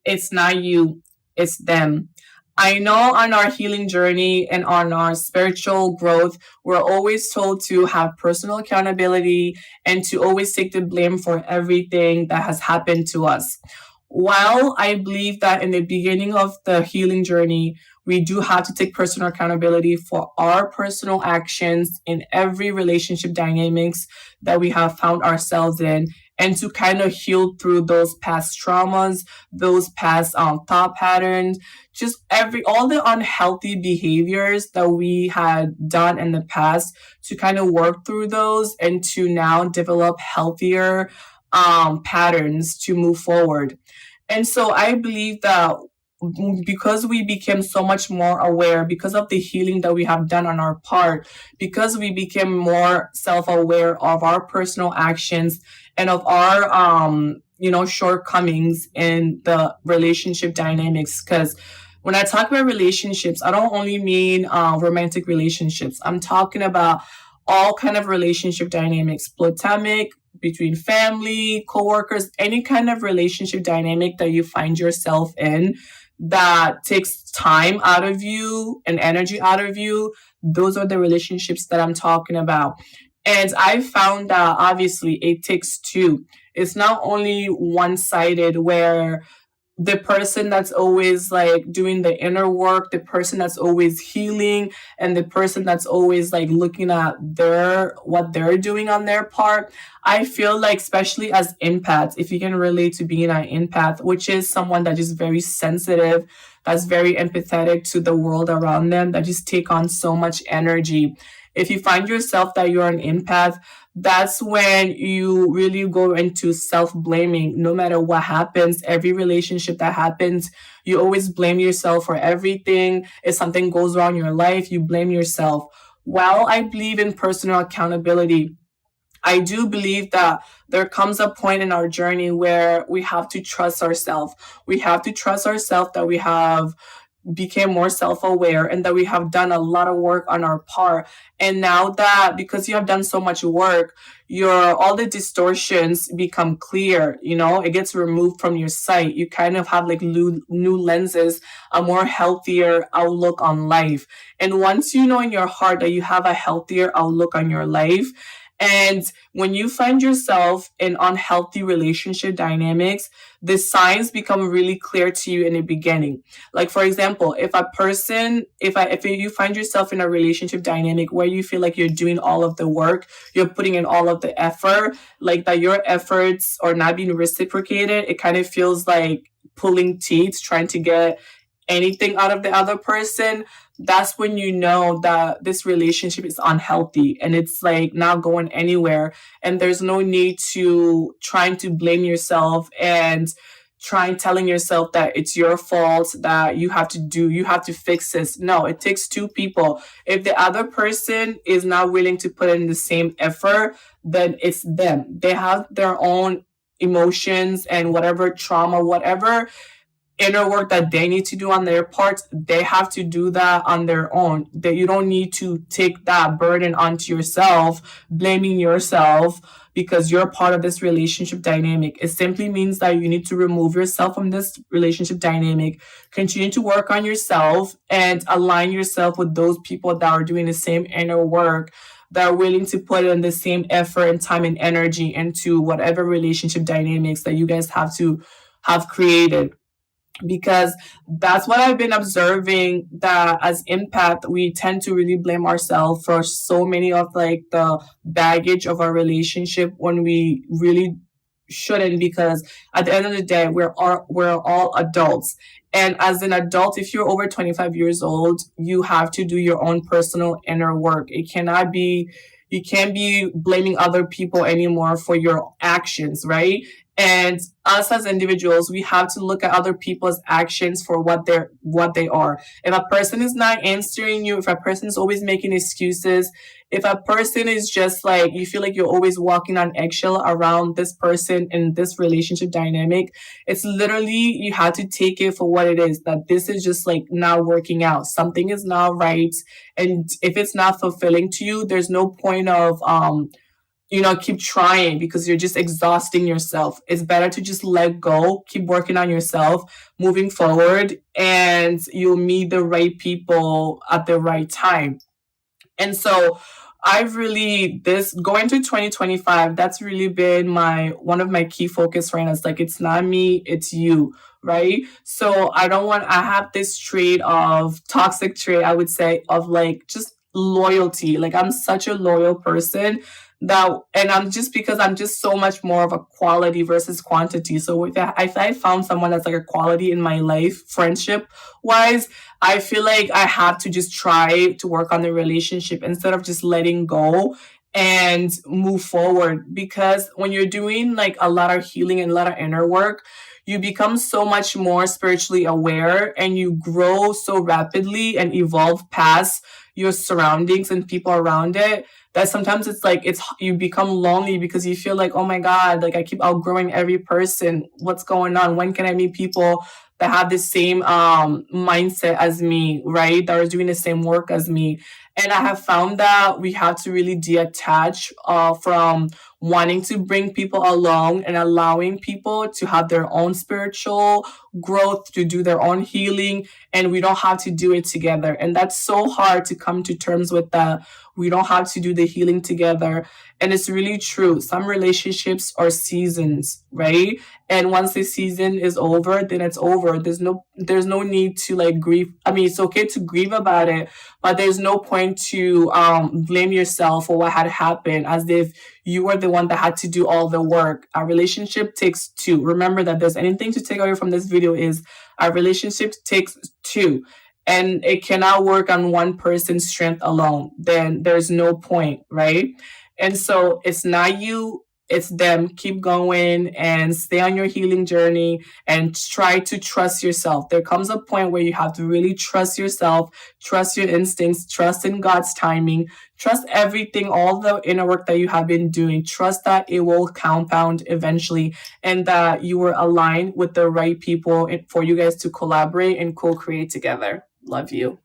It's not you, it's them. I know on our healing journey and on our spiritual growth, we're always told to have personal accountability and to always take the blame for everything that has happened to us. While I believe that in the beginning of the healing journey, we do have to take personal accountability for our personal actions in every relationship dynamics that we have found ourselves in, and to kind of heal through those past traumas, those past thought patterns, just every all the unhealthy behaviors that we had done in the past, to kind of work through those and to now develop healthier patterns to move forward. And so I believe that because we became so much more aware, because of the healing that we have done on our part, because we became more self-aware of our personal actions and of our shortcomings in the relationship dynamics. Because when I talk about relationships, I don't only mean romantic relationships. I'm talking about all kind of relationship dynamics, platonic, between family, coworkers, any kind of relationship dynamic that you find yourself in that takes time out of you and energy out of you. Those are the relationships that I'm talking about. And I found that obviously it takes two. It's not only one sided where the person that's always like doing the inner work, the person that's always healing, and the person that's always like looking at their what they're doing on their part. I feel like, especially as empaths, if you can relate to being an empath, which is someone that is very sensitive, that's very empathetic to the world around them, that just take on so much energy. If you find yourself that you're an empath, that's when you really go into self blaming. No matter what happens, every relationship that happens, you always blame yourself for everything. If something goes wrong in your life, you blame yourself. While I believe in personal accountability, I do believe that there comes a point in our journey where we have to trust ourselves. We have to trust ourselves that we have became more self-aware and that we have done a lot of work on our part. And now that, because you have done so much work, your all the distortions become clear. It gets removed from your sight. You kind of have like new lenses, a more healthier outlook on life. And once you know in your heart that you have a healthier outlook on your life, and when you find yourself in unhealthy relationship dynamics, the signs become really clear to you in the beginning. Like, for example, if you find yourself in a relationship dynamic where you feel like you're doing all of the work, you're putting in all of the effort, like that your efforts are not being reciprocated, it kind of feels like pulling teeth, trying to get anything out of the other person. That's when you know that this relationship is unhealthy and it's like not going anywhere. And there's no need to trying to blame yourself and trying telling yourself that it's your fault, that you have to fix this. No, it takes two people. If the other person is not willing to put in the same effort, then it's them. They have their own emotions and whatever trauma, whatever inner work that they need to do on their parts, they have to do that on their own. That you don't need to take that burden onto yourself, blaming yourself because you're part of this relationship dynamic. It simply means that you need to remove yourself from this relationship dynamic, continue to work on yourself, and align yourself with those people that are doing the same inner work, that are willing to put in the same effort and time and energy into whatever relationship dynamics that you guys have created. Because that's what I've been observing, that as empath we tend to really blame ourselves for so many of like the baggage of our relationship when we really shouldn't, because at the end of the day we're all adults. And as an adult, if you're over 25 years old, you have to do your own personal inner work. You can't be blaming other people anymore for your actions, right? And us as individuals, we have to look at other people's actions for what they are. If a person is not answering you, if a person is always making excuses, if a person is just like you feel like you're always walking on eggshell around this person in this relationship dynamic, it's literally you have to take it for what it is, that this is just like not working out. Something is not right. And if it's not fulfilling to you, there's no point of keep trying because you're just exhausting yourself. It's better to just let go, keep working on yourself, moving forward, and you'll meet the right people at the right time. And so I've really this going to 2025, that's really been my one of my key focus right now. It's like it's not me, it's you, right? So I have this trait of toxic trait, I would say, of like just loyalty. Like I'm such a loyal person that and I'm just because I'm just so much more of a quality versus quantity. So if I found someone that's like a quality in my life, friendship wise, I feel like I have to just try to work on the relationship instead of just letting go and move forward. Because when you're doing like a lot of healing and a lot of inner work, you become so much more spiritually aware and you grow so rapidly and evolve past your surroundings and people around it that sometimes it's like it's you become lonely because you feel like, oh my god, like I keep outgrowing every person. What's going on? When can I meet people that have the same mindset as me, right? That are doing the same work as me. And I have found that we have to really detach from wanting to bring people along and allowing people to have their own spiritual growth, to do their own healing, and we don't have to do it together. And that's so hard to come to terms with that. We don't have to do the healing together. And it's really true. Some relationships are seasons, right? And once the season is over, then it's over. There's no need to like grieve. I mean, it's okay to grieve about it, but there's no point to blame yourself for what had happened as if you were the one that had to do all the work. A relationship takes two. Remember that there's anything to take away from this video is a relationship takes two. And it cannot work on one person's strength alone. Then there's no point, right? And so it's not you, it's them. Keep going and stay on your healing journey and try to trust yourself. There comes a point where you have to really trust yourself, trust your instincts, trust in God's timing, trust everything, all the inner work that you have been doing. Trust that it will compound eventually and that you were aligned with the right people for you guys to collaborate and co create together. Love you.